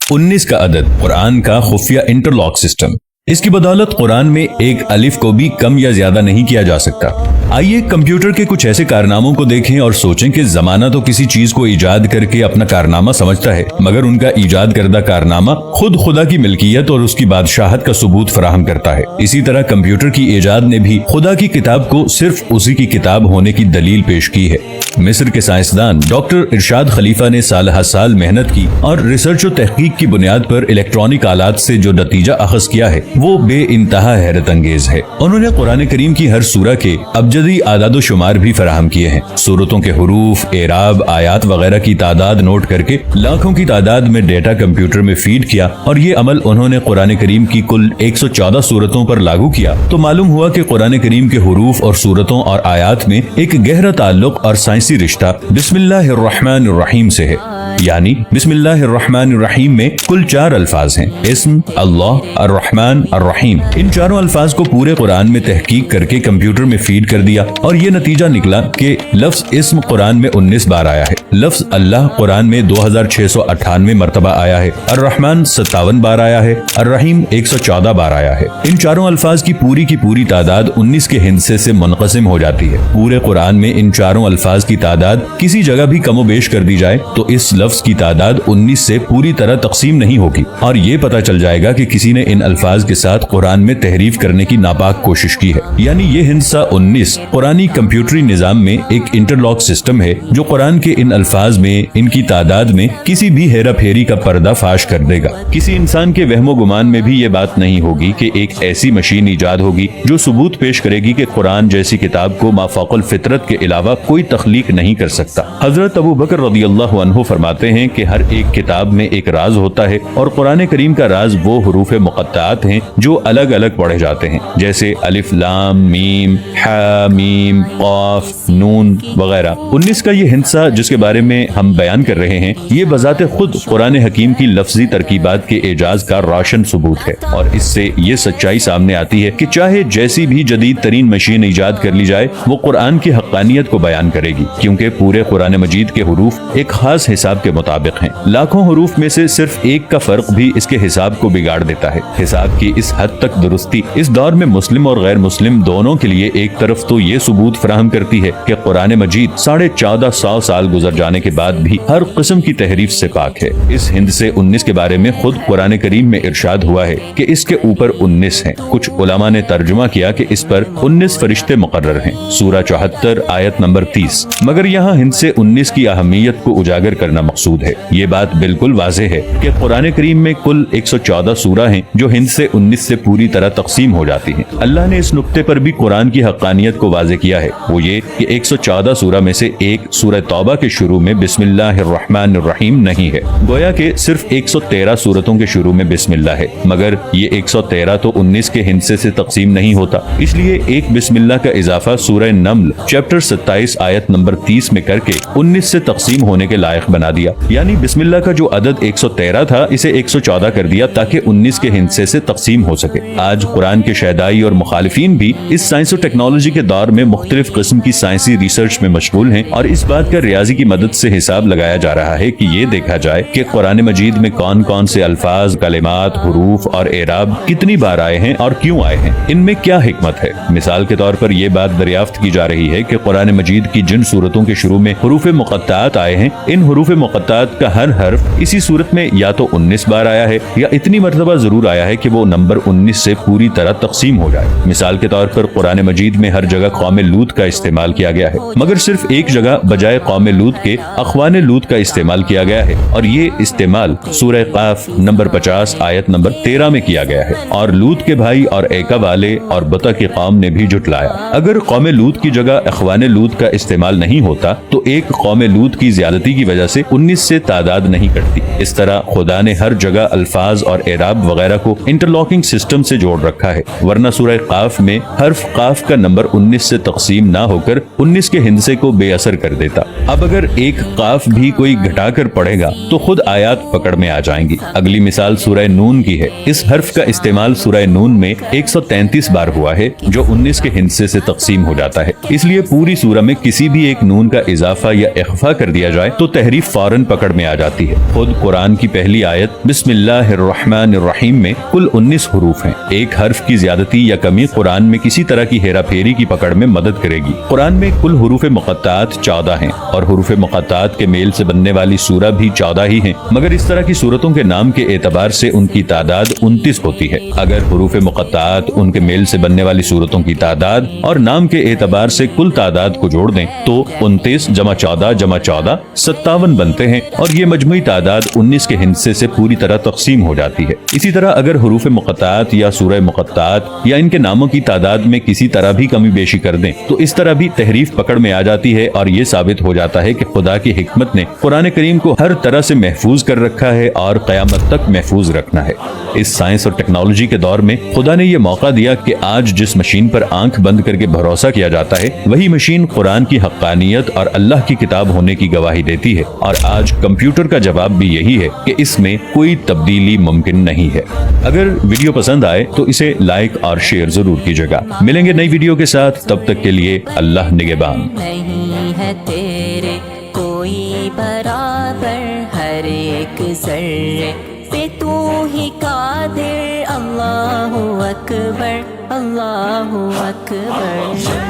19 का अदद कुरान का खुफिया इंटरलॉक सिस्टम। इसकी बदौलत कुरान में एक अलिफ को भी कम या ज्यादा नहीं किया जा सकता। आइए कंप्यूटर के कुछ ऐसे कारनामों को देखें और सोचें कि जमाना तो किसी चीज को ईजाद करके अपना कारनामा समझता है, मगर उनका ईजाद करदा कारनामा खुद खुदा की मिल्कियत और उसकी बादशाहत का सबूत फराहम करता है। इसी तरह कंप्यूटर की ईजाद ने भी खुदा की किताब को सिर्फ उसी की किताब होने की दलील पेश की है। मिस्र के साइंसदान डॉक्टर इरशाद खलीफा ने साल हर साल मेहनत की और रिसर्च और तहकीक की बुनियाद पर इलेक्ट्रॉनिक आलात से जो नतीजा अखज किया है वो बेइंतहा हैरत अंगेज है। उन्होंने कुरान करीम की हर सूरा के अबजदी आदाद शुमार भी फराहम किए हैं। सूरतों के हुरूफ, एराब, आयात वगैरह की तादाद नोट करके लाखों की तादाद में डेटा कंप्यूटर में फीड किया और ये अमल उन्होंने कुरान करीम की कुल 114 सूरतों पर लागू किया तो मालूम हुआ कि कुरान करीम के हुरूफ और सूरतों और आयात में एक गहरा ताल्लुक और साइंसी रिश्ता बिस्मिल्लाहिर्रहमानिर्रहीम से है। यानी बिस्मिल्लाहिर्रहमानिर्रहीम में कुल 4 अल्फाज हैं, इस्म, अल्लाह, अर्रहमान, अर्रहीम। इन चारों अल्फाज को पूरे कुरान में तहकीक करके कंप्यूटर में फीड कर दिया और ये नतीजा निकला कि लफ्ज इस्म कुरान में 19 बार आया है, लफ्ज अल्लाह कुरान में 2698 मरतबा आया है, अर्रहमान 57 बार आया है, अर्रहीम 114 बार आया है। इन चारों अल्फाज की पूरी तादाद 19 के हिस्से से मुनक़सिम हो जाती है। पूरे कुरान में इन चारों अल्फाज की तादाद किसी जगह भी कमोबेश कर दी जाए तो इस लफ्ज की तादाद 19 से पूरी तरह तकसीम नहीं होगी और ये पता चल जाएगा कि किसी ने इन अल्फाज के साथ कुरान में तहरीफ करने की नापाक कोशिश की है। यानी ये हिस्सा 19 कुरानी कंप्यूटरी निजाम में एक इंटरलॉक सिस्टम है जो कुरान के इन अल्फाज में, इनकी तादाद में किसी भी हेरा फेरी का पर्दा फाश कर देगा। किसी इंसान के वहमो गुमान में भी ये बात नहीं होगी कि एक ऐसी मशीन ईजाद होगी जो सबूत पेश करेगी कि कुरान जैसी किताब को माफौकुल फितरत के अलावा कोई तख्लीक नहीं कर सकता। हजरत अबू बकर रज़ियल्लाहु अन्हु फरमाते हैं कि हर एक किताब में एक राज होता है और कुरान करीम का राज वो हुरूफ मुक़त्तात हैं जो अलग अलग पढ़े जाते हैं, जैसे अलिफ, लाम, मीम, हा, मीम, क़ाफ, नून वगैरह। 19 का ये हिस्सा जिसके बारे में हम बयान कर रहे हैं ये बजाते खुद कुरान हकीम की लफ्जी तरकीबात के एजाज का रोशन सबूत है और इससे ये सच्चाई सामने आती है कि चाहे जैसी भी जदीद तरीन मशीन ईजाद कर ली जाए वो कुरान की हक्कानियत को बयान करेगी, क्योंकि पूरे कुरान मजीद के हुरूफ एक खास हिसाब के मुताबिक हैं। लाखों हुरूफ में से सिर्फ एक का फर्क भी इसके हिसाब को बिगाड़ देता है। हिसाब की इस हद तक दुरुस्ती इस दौर में मुस्लिम और गैर मुस्लिम दोनों के लिए एक तरफ तो ये सबूत फराहम करती है कि कुरान मजीद 1450 साल गुजर जाने के बाद भी हर किस्म की तहरीफ से पाक है। इस हिंद से 19 के बारे में खुद कुरान करीम में इरशाद हुआ है कि इसके ऊपर 19 हैं। कुछ उलमा ने तर्जुमा किया कि इस पर 19 फरिश्ते मुकर्रर हैं, सूरा 74 आयत नंबर 30। मगर यहाँ हिंद से 19 की अहमियत को उजागर करना मकसूद है। ये बात बिल्कुल वाज़ेह है कि कुरान करीम में कुल 114 सूरा हैं जो हिंद से 19 से पूरी तरह तकसीम हो जाती हैं। अल्लाह ने इस नुक्ते पर भी कुरान की हक्कानियत को वाज़ेह किया है, वो ये कि 114 सूरा में से एक सूरह तौबा के शुरू में बिस्मिल्लाहिर्रहमानिर्रहीम नहीं है, गोया के सिर्फ 113 सूरतों के शुरू में बिस्मिल्लाह है। मगर ये 113 तो 19 के हिस्से से तकसीम नहीं होता, इसलिए एक बिस्मिल्लाह का इजाफा सूरह नम्ल चैप्टर 27 आयत नंबर 30 में करके 19 से तकसीम होने के लायक बना दिया। यानी बिस्मिल्लाह का जो अदद 113 था इसे 114 कर दिया ताकि 19 के हिस्से से तकसीम हो सके। आज कुरान के शहदाई और मुखालिफिन भी इस साइंस और टेक्नोलॉजी के दौर में मुख्तलिफ किस्म की साइंसी रिसर्च में मशगूल हैं और इस बात का रियाजी की मदद से हिसाब लगाया जा रहा है कि ये देखा जाए कि कुरान मजीद में कौन कौन से अल्फाज, कलिमात, हुरूफ और एराब कितनी बार आए हैं और क्यों आए हैं, इनमें क्या हिकमत है। मिसाल के तौर पर यह बात दरियाफ्त की जा रही है कि कुरान मजीद की जिन सूरतों के शुरू में हुरूफ मुक़त्तात आए हैं, इन हुरूफ मुक़त्तात का हर हर्फ इसी सूरत में या तो 19 बार आया है या इतनी मरतबा जरूर आया है कि वो नंबर 19 से पूरी तरह तकसीम हो जाए। मिसाल के तौर पर कुरान मजीद में हर जगह कौम लूत का इस्तेमाल किया गया है, मगर सिर्फ एक जगह बजाय कौम लूत के अखवान लूत का इस्तेमाल किया गया है और ये इस्तेमाल सूरह क़ाफ नंबर 50 आयत नंबर 13 में किया गया है। और लूत के भाई और एका वाले और बता की कौम ने भी जुटलाया। अगर कौम लूत की जगह अखवान लूत का इस्तेमाल नहीं होता तो एक कौम लूत की ज्यादती की वजह से 19 से तादाद नहीं कटती। इस तरह खुदा ने हर जगह अल्फाज और एराब वगैरह को इंटरलॉकिंग सिस्टम से जोड़ रखा है, वरना सूरह क़ाफ में हर्फ क़ाफ का नंबर 19 से तकसीम ना होकर 19 के हिस्से को बेअसर कर देता। अब अगर एक क़ाफ भी कोई घटाकर पढ़ेगा तो खुद आयात पकड़ में आ जाएंगी। अगली मिसाल सूरह नून की है। इस हर्फ का इस्तेमाल सूरह नून में 133 बार हुआ है जो 19 के हिस्से से तकसीम हो जाता है। इसलिए पूरी सूरह में किसी भी एक नून का इजाफा या इख्फा कर दिया जाए तो तहरीफ فوراً پکڑ میں آ جاتی ہے۔ خود قرآن کی پہلی آیت بسم اللہ الرحمن الرحیم میں کل 19 حروف ہیں۔ ایک حرف کی زیادتی یا کمی قرآن میں کسی طرح کی ہیرا پھیری کی پکڑ میں مدد کرے گی۔ قرآن میں کل حروف مقطعات 14 ہیں اور حروف مقطعات کے میل سے بننے والی سورہ بھی 14 ہی ہیں، مگر اس طرح کی سورتوں کے نام کے اعتبار سے ان کی تعداد 29 ہوتی ہے۔ اگر حروف مقطعات ان کے میل سے بننے والی سورتوں کی تعداد اور نام کے اعتبار سے کل تعداد کو جوڑ دیں تو 29 جمع 14 جمع 14 57 بنتے ہیں، اور یہ مجموعی تعداد 19 کے ہندسے سے پوری طرح تقسیم ہو جاتی ہے۔ اسی طرح اگر حروف مقطعات یا سورہ مقطعات یا ان کے ناموں کی تعداد میں کسی طرح بھی کمی بیشی کر دیں تو اس طرح بھی تحریف پکڑ میں آ جاتی ہے، اور یہ ثابت ہو جاتا ہے کہ خدا کی حکمت نے قرآن کریم کو ہر طرح سے محفوظ کر رکھا ہے اور قیامت تک محفوظ رکھنا ہے۔ اس سائنس اور ٹیکنالوجی کے دور میں خدا نے یہ موقع دیا کہ آج جس مشین پر آنکھ بند کر کے بھروسہ کیا جاتا ہے وہی مشین قرآن کی حقانیت اور اللہ کی کتاب ہونے کی گواہی دیتی ہے، اور آج کمپیوٹر کا جواب بھی یہی ہے کہ اس میں کوئی تبدیلی ممکن نہیں ہے۔ اگر ویڈیو پسند آئے تو اسے لائک اور شیئر ضرور کیجیے گا۔ ملیں گے نئی ویڈیو کے ساتھ، تب تک کے لیے اللہ نگہبان۔ نہیں ہے تیرے کوئی برابر، ہر ایک ذرے پہ تو ہی قادر، اللہ اکبر اللہ اکبر۔